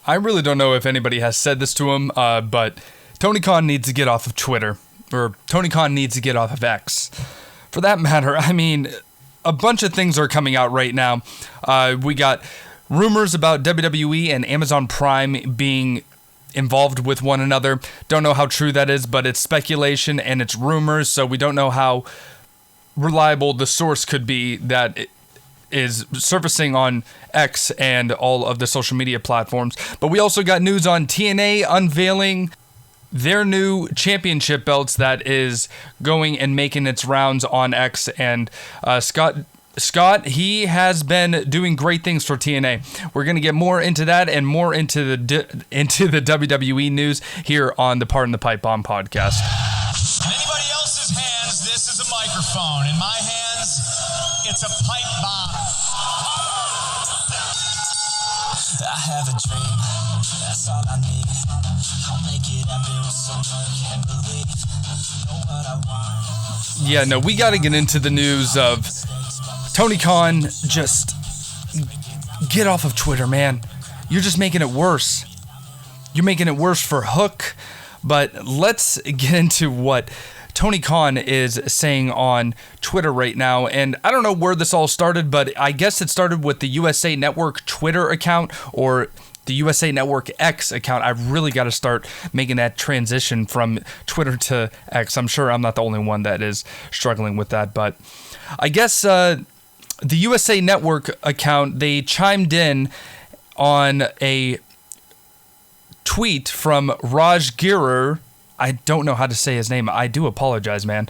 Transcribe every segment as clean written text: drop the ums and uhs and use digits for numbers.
I really don't know if anybody has said this to him, but Tony Khan needs to get off of Twitter, or Tony Khan needs to get off of X. For that matter, I mean, a bunch of things are coming out right now. We got rumors about WWE and Amazon Prime being involved with one another. Don't know how true that is, but it's speculation and it's rumors, so we don't know how reliable the source could be that is surfacing on X and all of the social media platforms. But we also got news on TNA unveiling their new championship belts that is going and making its rounds on X. And Scott, he has been doing great things for TNA. We're going to get more into that and more into the WWE news here on the Pardon the Pipe Bomb podcast. In anybody else's hands, this is a microphone. In my hands, it's a pipe bomb. I have a dream, that's all I need. I'll make it happen with someone who can believe. Know what I want. Yeah, no, we got to get into the news of Tony Khan. Just get off of Twitter, man. You're just making it worse. You're making it worse for Hook. But let's get into what Tony Khan is saying on Twitter right now. And I don't know where this all started, but I guess it started with the USA Network Twitter account, or the USA Network X account. I really got to start making that transition from Twitter to X. I'm sure I'm not the only one that is struggling with that, but I guess the USA Network account, they chimed in on a tweet from Raj Girer. I don't know how to say his name. I do apologize, man.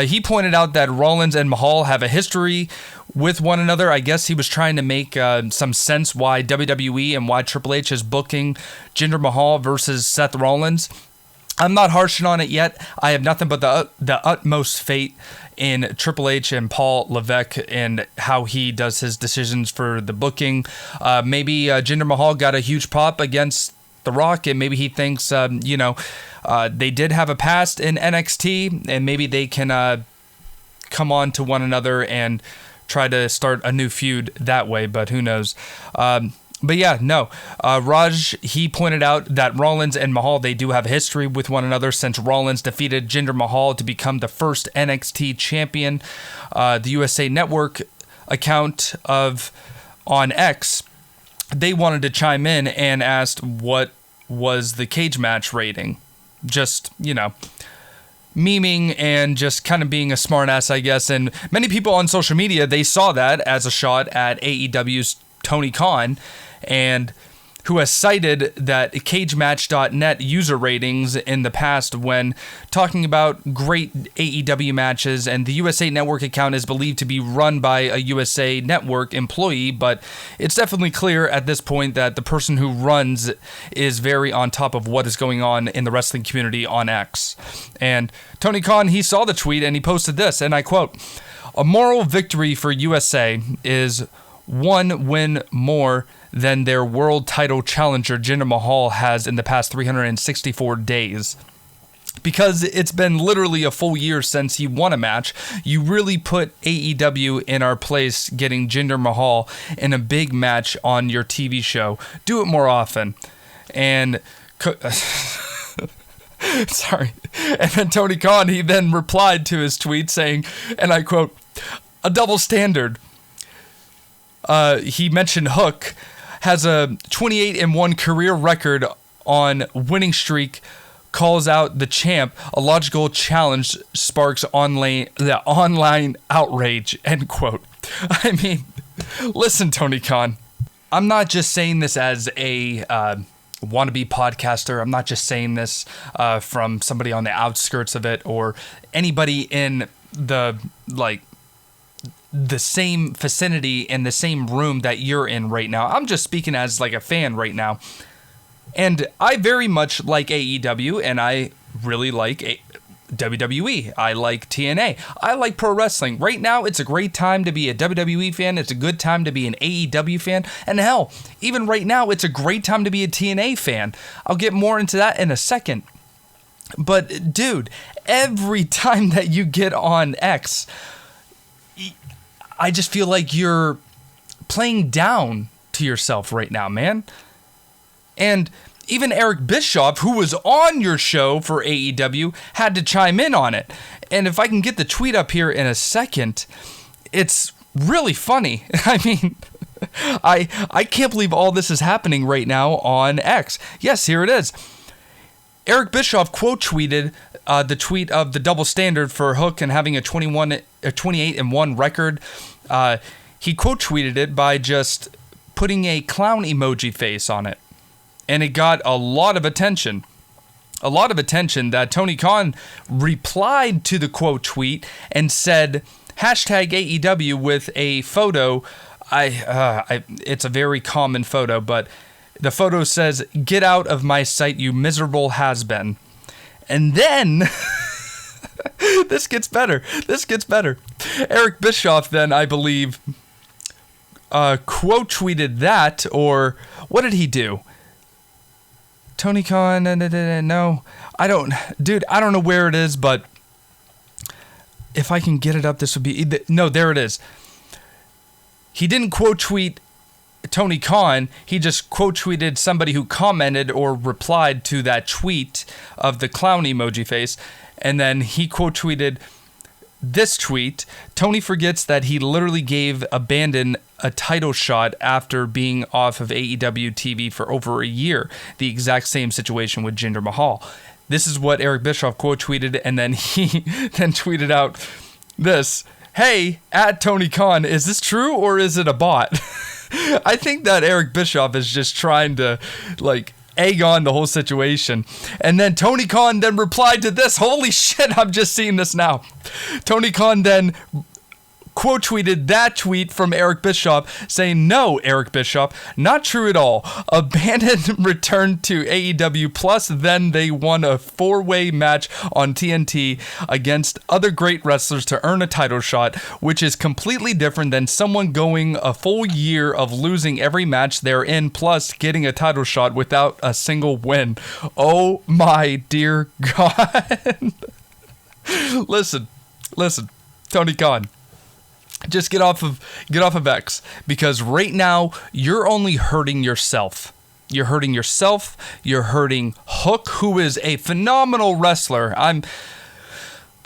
He pointed out that Rollins and Mahal have a history with one another. I guess he was trying to make some sense why WWE and why Triple H is booking Jinder Mahal versus Seth Rollins. I'm not harshing on it yet. I have nothing but the utmost faith in Triple H and Paul Levesque and how he does his decisions for the booking. Maybe Jinder Mahal got a huge pop against The Rock, and maybe he thinks, they did have a past in NXT, and maybe they can come on to one another and try to start a new feud that way, but who knows. But yeah, no. Raj, he pointed out that Rollins and Mahal, they do have a history with one another since Rollins defeated Jinder Mahal to become the first NXT champion. The USA Network account on X, they wanted to chime in and asked what was the cage match rating. Just, memeing and just kind of being a smartass, I guess. And many people on social media, they saw that as a shot at AEW's Tony Khan, and who has cited that cagematch.net user ratings in the past when talking about great AEW matches. And the USA Network account is believed to be run by a USA Network employee, but it's definitely clear at this point that the person who runs is very on top of what is going on in the wrestling community on X. And Tony Khan, he saw the tweet and he posted this, and I quote, "A moral victory for USA is one win more than their world title challenger Jinder Mahal has in the past 364 days. Because it's been literally a full year since he won a match, you really put AEW in our place getting Jinder Mahal in a big match on your TV show. Do it more often." And sorry. And then Tony Khan, he then replied to his tweet saying, and I quote, "A double standard." He mentioned Hook has a 28-1 career record on winning streak, calls out the champ. A logical challenge sparks online outrage, end quote. I mean, listen, Tony Khan, I'm not just saying this as a wannabe podcaster. I'm not just saying this from somebody on the outskirts of it or anybody in the same vicinity in the same room that you're in right now. I'm just speaking as like a fan right now. And I very much like AEW, and I really like WWE. I like TNA. I like pro wrestling. Right now, it's a great time to be a WWE fan. It's a good time to be an AEW fan. And hell, even right now, it's a great time to be a TNA fan. I'll get more into that in a second. But dude, every time that you get on X, I just feel like you're playing down to yourself right now, man. And even Eric Bischoff, who was on your show for AEW, had to chime in on it. And if I can get the tweet up here in a second, it's really funny. I mean, I can't believe all this is happening right now on X. Yes, here it is. Eric Bischoff quote tweeted the tweet of the double standard for Hook and having a 28-1 record. He quote tweeted it by just putting a clown emoji face on it. And it got a lot of attention. A lot of attention that Tony Khan replied to the quote tweet and said, hashtag AEW with a photo. It's a very common photo, but the photo says, "Get out of my sight, you miserable has-been." And then, this gets better. Eric Bischoff then, I believe, quote tweeted that, or what did he do? Tony Khan, no, I don't know where it is, but if I can get it up, this would be, no, there it is. He didn't quote tweet Tony Khan, he just quote tweeted somebody who commented or replied to that tweet of the clown emoji face, and then he quote tweeted this tweet: Tony forgets that he literally gave Abandon a title shot after being off of AEW TV for over a year. The exact same situation with Jinder Mahal. This is what Eric Bischoff quote tweeted, and then he then tweeted out this: "Hey, at Tony Khan, is this true or is it a bot?" I think that Eric Bischoff is just trying to, egg on the whole situation. And then Tony Khan then replied to this. Holy shit, I'm just seeing this now. Tony Khan then quote tweeted that tweet from Eric Bischoff saying, "No, Eric Bischoff, not true at all. Abandon returned to AEW, plus then they won a 4-way match on TNT against other great wrestlers to earn a title shot, which is completely different than someone going a full year of losing every match they're in, plus getting a title shot without a single win." Oh my dear God. Listen, Tony Khan. Just get off of X, because right now you're only hurting yourself. You're hurting yourself. You're hurting Hook, who is a phenomenal wrestler.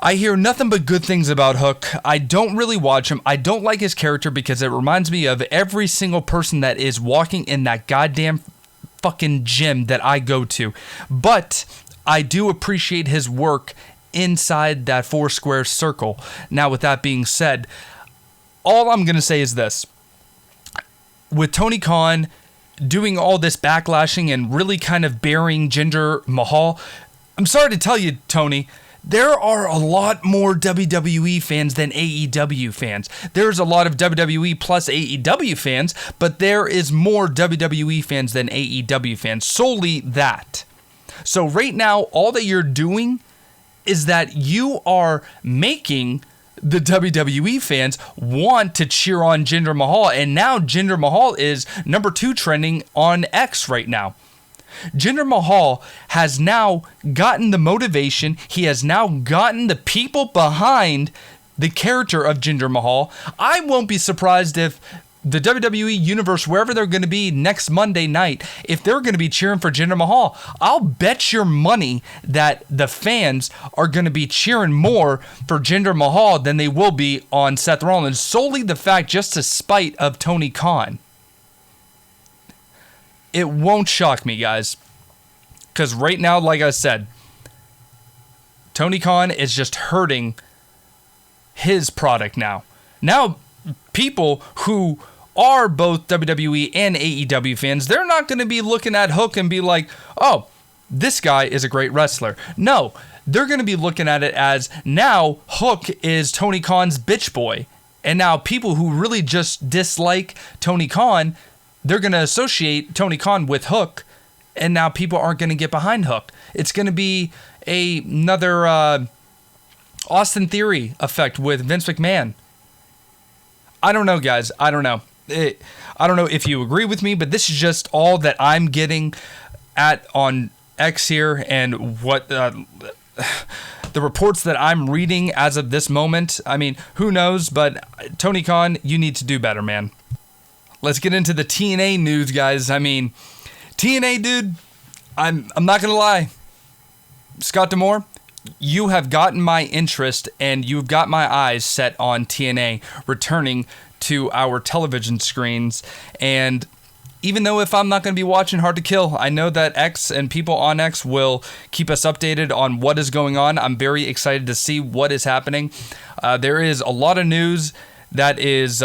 I hear nothing but good things about Hook. I don't really watch him. I don't like his character because it reminds me of every single person that is walking in that goddamn fucking gym that I go to. But I do appreciate his work inside that 4-square circle. Now, with that being said, all I'm going to say is this. With Tony Khan doing all this backlashing and really kind of burying Jinder Mahal, I'm sorry to tell you, Tony, there are a lot more WWE fans than AEW fans. There's a lot of WWE plus AEW fans, but there is more WWE fans than AEW fans. Solely that. So right now, all that you're doing is that you are making the WWE fans want to cheer on Jinder Mahal, and now Jinder Mahal is number 2 trending on X right now. Jinder Mahal has now gotten the motivation, he has now gotten the people behind the character of Jinder Mahal. I won't be surprised if the WWE Universe, wherever they're going to be next Monday night, if they're going to be cheering for Jinder Mahal. I'll bet your money that the fans are going to be cheering more for Jinder Mahal than they will be on Seth Rollins. Solely the fact, just to spite of Tony Khan. It won't shock me, guys. Because right now, like I said, Tony Khan is just hurting his product now. Now, people who are both WWE and AEW fans, they're not going to be looking at Hook and be like, "Oh, this guy is a great wrestler." No, they're going to be looking at it as, now Hook is Tony Khan's bitch boy. And now people who really just dislike Tony Khan, they're going to associate Tony Khan with Hook, and now people aren't going to get behind Hook. It's going to be another Austin Theory effect with Vince McMahon. I don't know, guys. I don't know. I don't know if you agree with me, but this is just all that I'm getting at on X here, and what the reports that I'm reading as of this moment. I mean, who knows? But Tony Khan, you need to do better, man. Let's get into the TNA news, guys. I mean, TNA, dude, I'm not going to lie. Scott D'Amore, you have gotten my interest and you've got my eyes set on TNA returning to our television screens. And even though if I'm not going to be watching Hard to Kill, I know that X and people on X will keep us updated on what is going on. I'm very excited to see what is happening. There is a lot of news that is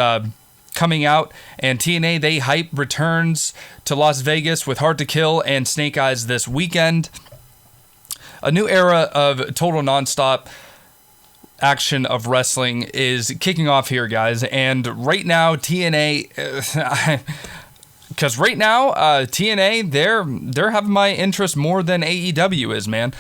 coming out, and TNA, they hype returns to Las Vegas with Hard to Kill and Snake Eyes this weekend. A new era of total nonstop action of wrestling is kicking off here, guys. And right now, TNA, because right now, TNA, they're having my interest more than AEW is, man.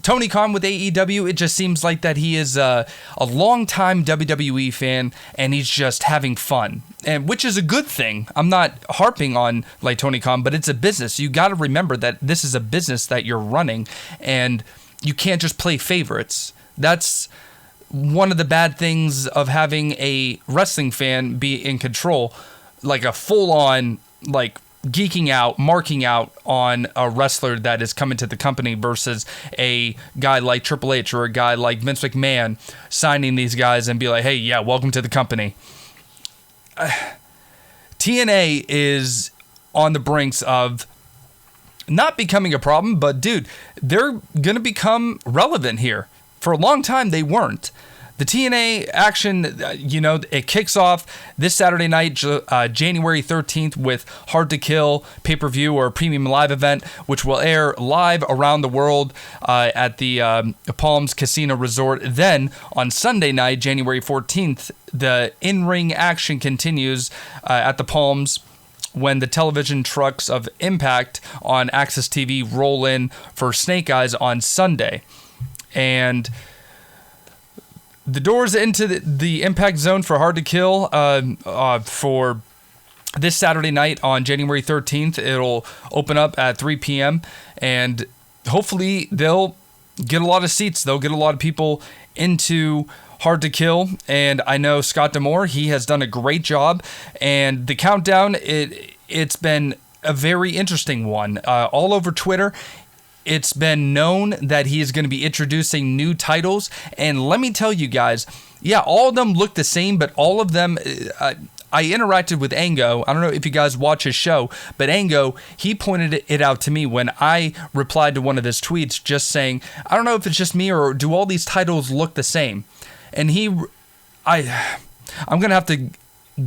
Tony Khan with AEW, it just seems like that he is a longtime WWE fan, and he's just having fun, and which is a good thing. I'm not harping on like Tony Khan, but it's a business. You got to remember that this is a business that you're running, and you can't just play favorites. That's one of the bad things of having a wrestling fan be in control, like a full-on, like, geeking out, marking out on a wrestler that is coming to the company versus a guy like Triple H or a guy like Vince McMahon signing these guys and be like, hey, yeah, welcome to the company. TNA is on the brinks of not becoming a problem, but dude, they're going to become relevant here. For a long time, they weren't. The TNA action, it kicks off this Saturday night, January 13th, with Hard to Kill pay-per-view or premium live event, which will air live around the world at the Palms Casino Resort. Then, on Sunday night, January 14th, the in-ring action continues at the Palms when the television trucks of Impact on Access TV roll in for Snake Eyes on Sunday. And the doors into the Impact Zone for Hard to Kill for this Saturday night on January 13th. It'll open up at 3 p.m. and hopefully they'll get a lot of seats. They'll get a lot of people into Hard to Kill. And I know Scott D'Amore, he has done a great job. And the countdown, it's been a very interesting one. All over Twitter, it's been known that he is going to be introducing new titles. And let me tell you guys, yeah, all of them look the same, but all of them, I interacted with Ango. I don't know if you guys watch his show, but Ango, he pointed it out to me when I replied to one of his tweets just saying, I don't know if it's just me or do all these titles look the same? And I'm going to have to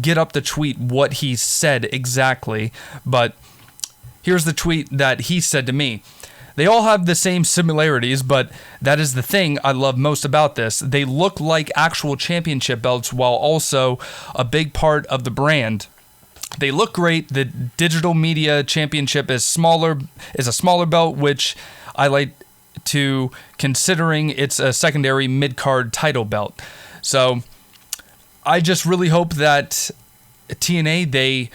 get up the tweet what he said exactly, but here's the tweet that he said to me. They all have the same similarities, but that is the thing I love most about this. They look like actual championship belts while also a big part of the brand. They look great. The digital media championship is a smaller belt, which I like to considering it's a secondary mid-card title belt. So I just really hope that TNA, they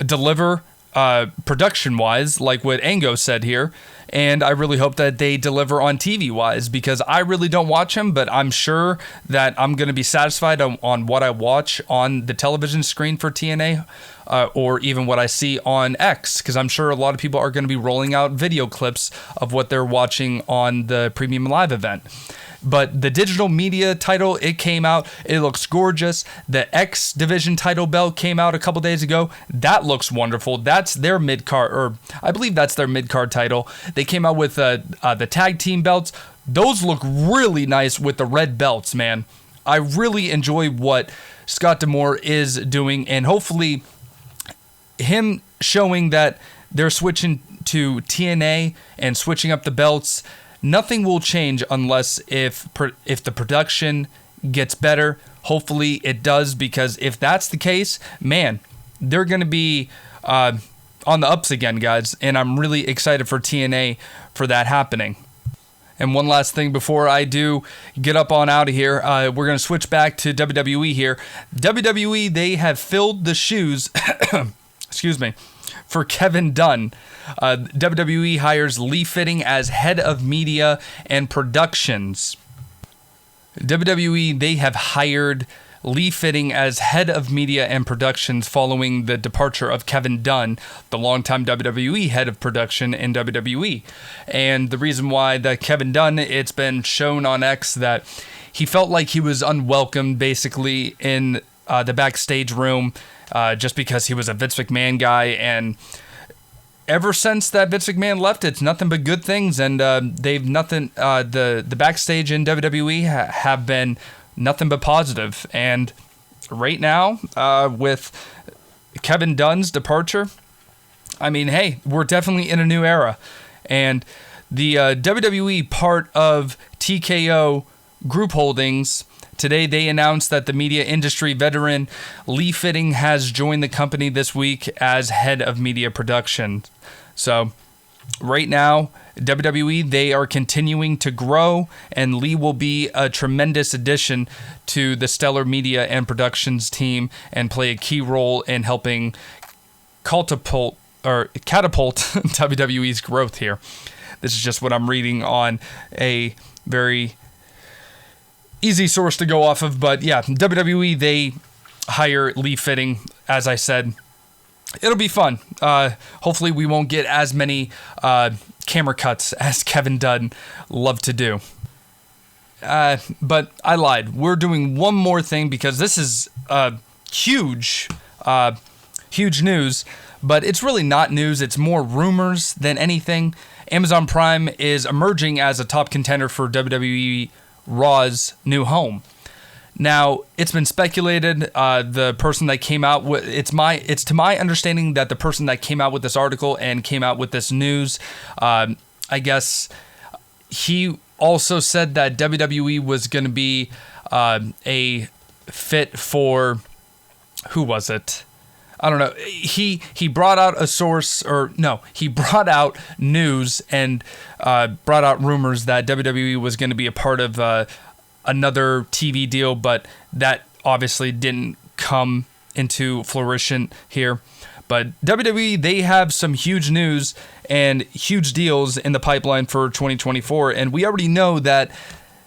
deliver production-wise, like what Ango said here, and I really hope that they deliver on TV-wise, because I really don't watch them, but I'm sure that I'm going to be satisfied on what I watch on the television screen for TNA, or even what I see on X, because I'm sure a lot of people are going to be rolling out video clips of what they're watching on the Premium Live event. But the digital media title, it came out. It looks gorgeous. The X Division title belt came out a couple days ago. That looks wonderful. That's their mid-card, or I believe that's their mid-card title. They came out with the tag team belts. Those look really nice with the red belts, man. I really enjoy what Scott D'Amore is doing, and hopefully him showing that they're switching to TNA and switching up the belts. Nothing will change unless if the production gets better. Hopefully it does, because if that's the case, man, they're going to be on the ups again, guys. And I'm really excited for TNA for that happening. And one last thing before I do get up on out of here, we're going to switch back to WWE here. WWE, they have filled the shoes, excuse me, for Kevin Dunn. WWE hires Lee Fitting as head of media and productions. WWE, they have hired Lee Fitting as head of media and productions following the departure of Kevin Dunn, the longtime WWE head of production in WWE. And the reason why that Kevin Dunn, it's been shown on X that he felt like he was unwelcome basically in the backstage room just because he was a Vince McMahon guy. And ever since that Vince McMahon left, it's nothing but good things. And they've nothing, the backstage in WWE have been nothing but positive. And right now, with Kevin Dunn's departure, I mean, hey, we're definitely in a new era. And the WWE part of TKO Group Holdings, today they announced that the media industry veteran Lee Fitting has joined the company this week as head of media production. So right now, WWE, they are continuing to grow, and Lee will be a tremendous addition to the stellar media and productions team and play a key role in helping catapult WWE's growth here. This is just what I'm reading on a very easy source to go off of, but yeah, WWE, they hire Lee Fitting, as I said. It'll be fun. Hopefully we won't get as many camera cuts as Kevin Dunn loved to do. But I lied. We're doing one more thing because this is huge news, but it's really not news. It's more rumors than anything. Amazon Prime is emerging as a top contender for WWE Raw's new home. Now, it's been speculated, the person that came out with, it's to my understanding that the person that came out with this article and came out with this news, I guess he also said that WWE was going to be a fit for, who was it? I don't know. He brought out a source, or no, he brought out news and brought out rumors that WWE was going to be a part of another TV deal, but that obviously didn't come into fruition here. But WWE, they have some huge news and huge deals in the pipeline for 2024, and we already know that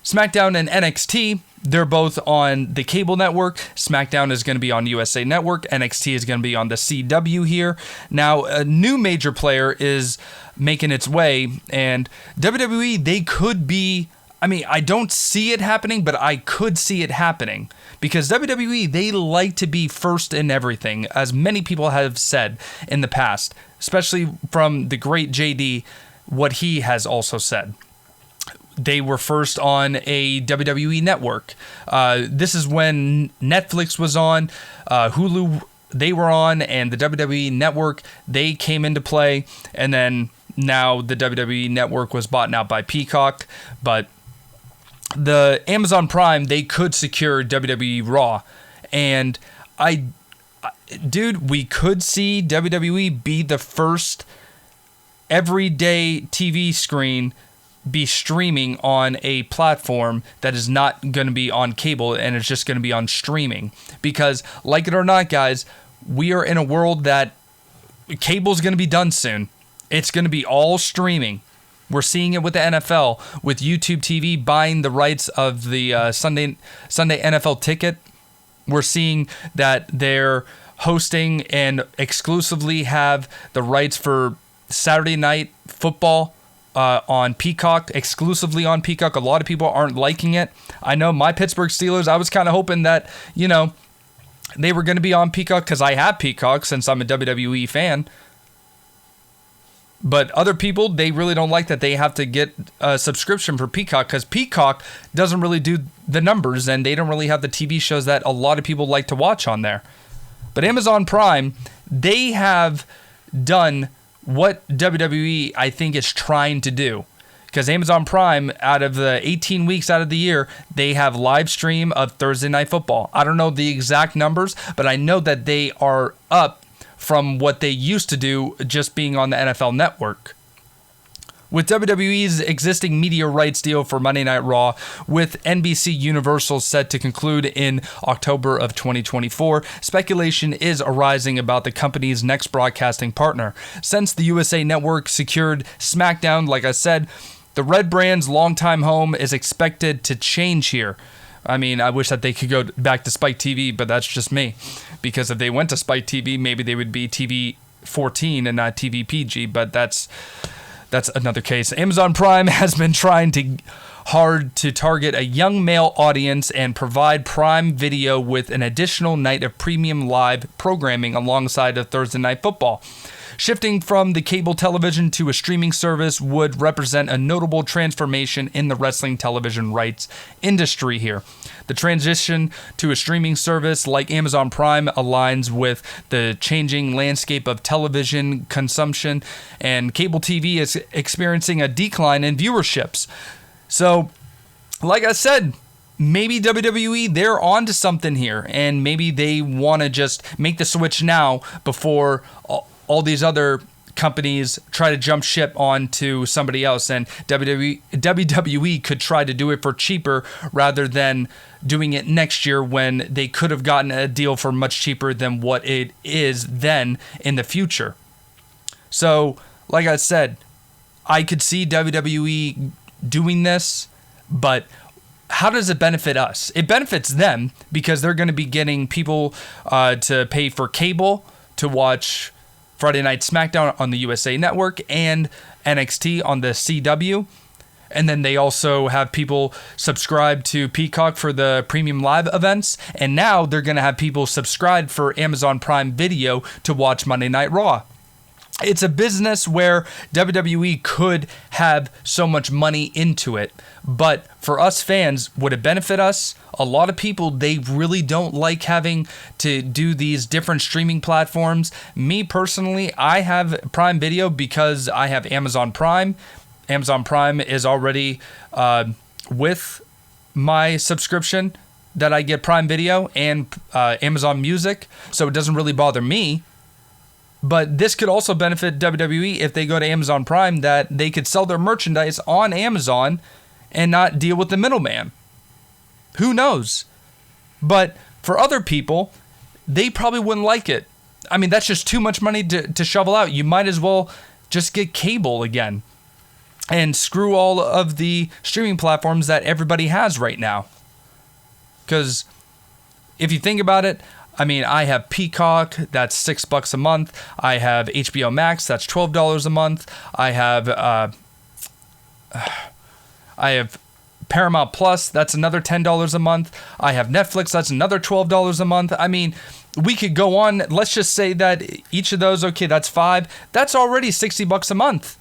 SmackDown and NXT, they're both on the cable network. SmackDown is going to be on USA Network. NXT is going to be on the CW here. Now, a new major player is making its way, and WWE, they could be, I mean, I don't see it happening, but I could see it happening. Because WWE, they like to be first in everything, as many people have said in the past, especially from the great JD, what he has also said. They were first on a WWE network. This is when Netflix was on, Hulu, they were on, and the WWE network, they came into play. And then now the WWE network was bought out by Peacock. But the Amazon Prime, they could secure WWE Raw. And we could see WWE be the first everyday TV screen be streaming on a platform that is not going to be on cable, and it's just going to be on streaming. Because, like it or not, guys, we are in a world that cable's going to be done soon. It's going to be all streaming. We're seeing it with the NFL, with YouTube TV buying the rights of the Sunday NFL Ticket. We're seeing that they're hosting and exclusively have the rights for Saturday Night Football on Peacock, exclusively on Peacock. A lot of people aren't liking it. I know my Pittsburgh Steelers, I was kind of hoping that, they were going to be on Peacock because I have Peacock since I'm a WWE fan. But other people, they really don't like that they have to get a subscription for Peacock because Peacock doesn't really do the numbers and they don't really have the TV shows that a lot of people like to watch on there. But Amazon Prime, they have done what WWE, I think, is trying to do. Because Amazon Prime, out of the 18 weeks out of the year, they have live stream of Thursday Night Football. I don't know the exact numbers, but I know that they are up from what they used to do just being on the NFL Network. With WWE's existing media rights deal for Monday Night Raw, with NBC Universal set to conclude in October of 2024, speculation is arising about the company's next broadcasting partner. Since the USA Network secured SmackDown, like I said, the Red Brand's longtime home is expected to change here. I mean, I wish that they could go back to Spike TV, but that's just me. Because if they went to Spike TV, maybe they would be TV 14 and not TV PG, but that's another case. Amazon Prime has been trying hard to target a young male audience and provide Prime Video with an additional night of premium live programming alongside of Thursday Night Football. Shifting from the cable television to a streaming service would represent a notable transformation in the wrestling television rights industry here. The transition to a streaming service like Amazon Prime aligns with the changing landscape of television consumption, and cable TV is experiencing a decline in viewerships. So, like I said, maybe WWE, they're on to something here, and maybe they want to just make the switch now before all these other companies try to jump ship onto somebody else, and WWE could try to do it for cheaper rather than doing it next year when they could have gotten a deal for much cheaper than what it is then in the future. So, like I said, I could see WWE doing this, but how does it benefit us? It benefits them because they're going to be getting people to pay for cable to watch Friday Night SmackDown on the USA Network and NXT on the CW. And then they also have people subscribe to Peacock for the premium live events. And now they're going to have people subscribe for Amazon Prime Video to watch Monday Night Raw. It's a business where WWE could have so much money into it. But for us fans, would it benefit us? A lot of people, they really don't like having to do these different streaming platforms. Me personally, I have Prime Video because I have Amazon Prime. Amazon Prime is already with my subscription that I get Prime Video and Amazon Music, so it doesn't really bother me. But this could also benefit WWE if they go to Amazon Prime, that they could sell their merchandise on Amazon and not deal with the middleman. Who knows? But for other people, they probably wouldn't like it. I mean, that's just too much money to shovel out. You might as well just get cable again and screw all of the streaming platforms that everybody has right now. Because if you think about it, I mean, I have Peacock, that's $6 a month. I have HBO Max, that's $12 a month. I have Paramount Plus, that's another $10 a month. I have Netflix, that's another $12 a month. I mean, we could go on. Let's just say that each of those, okay, that's 5. That's already $60 a month.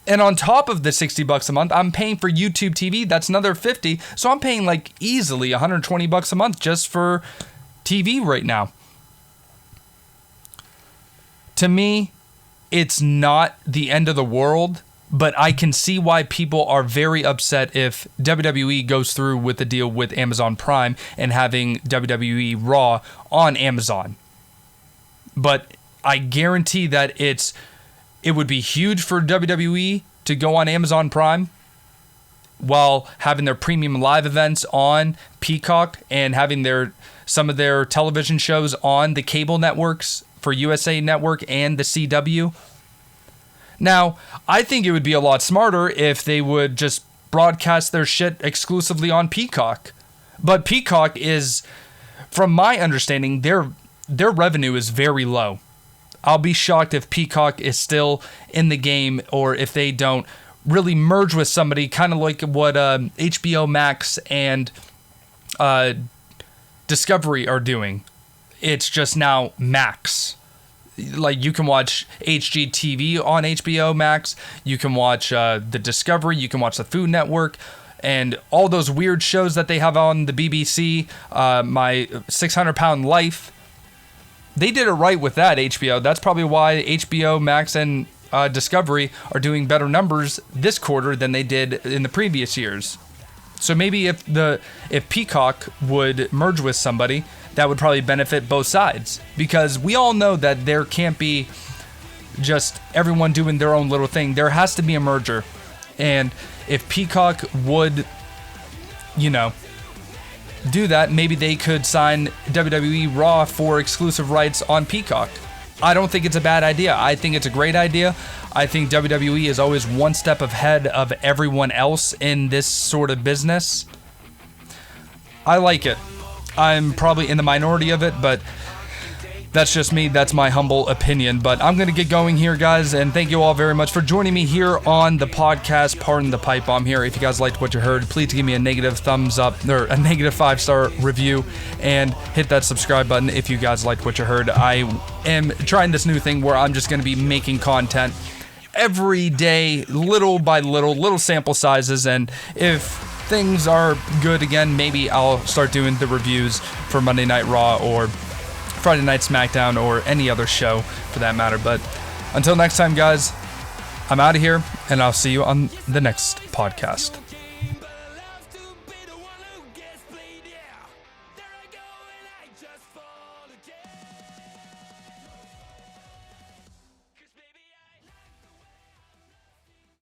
And on top of the $60 a month, I'm paying for YouTube TV, that's another $50. So I'm paying like easily $120 a month just for TV right now. To me, it's not the end of the world, but I can see why people are very upset if WWE goes through with the deal with Amazon Prime and having WWE Raw on Amazon. But I guarantee that it would be huge for WWE to go on Amazon Prime while having their premium live events on Peacock and having some of their television shows on the cable networks for USA Network and the CW. Now, I think it would be a lot smarter if they would just broadcast their shit exclusively on Peacock. But Peacock is, from my understanding, their revenue is very low. I'll be shocked if Peacock is still in the game or if they don't really merge with somebody, kind of like what HBO Max and Discovery are doing. It's just now Max. Like, you can watch HGTV on HBO Max, you can watch the Discovery, you can watch the Food Network, and all those weird shows that they have on the BBC, My 600-Pound Life. They did it right with that, HBO. That's probably why HBO Max and Discovery are doing better numbers this quarter than they did in the previous years. So maybe if Peacock would merge with somebody, that would probably benefit both sides. Because we all know that there can't be just everyone doing their own little thing. There has to be a merger. And if Peacock would, do that, maybe they could sign WWE Raw for exclusive rights on Peacock. I don't think it's a bad idea. I think it's a great idea. I think WWE is always one step ahead of everyone else in this sort of business. I like it. I'm probably in the minority of it, but that's just me. That's my humble opinion. But I'm going to get going here, guys, and thank you all very much for joining me here on the podcast. Pardon the pipe bomb here. If you guys liked what you heard, please give me a negative thumbs up or a negative 5-star review and hit that subscribe button if you guys liked what you heard. I am trying this new thing where I'm just going to be making content every day, little by little sample sizes, and if things are good again, maybe I'll start doing the reviews for Monday Night Raw or Friday Night SmackDown or any other show for that matter. But until next time, guys, I'm out of here, and I'll see you on the next podcast.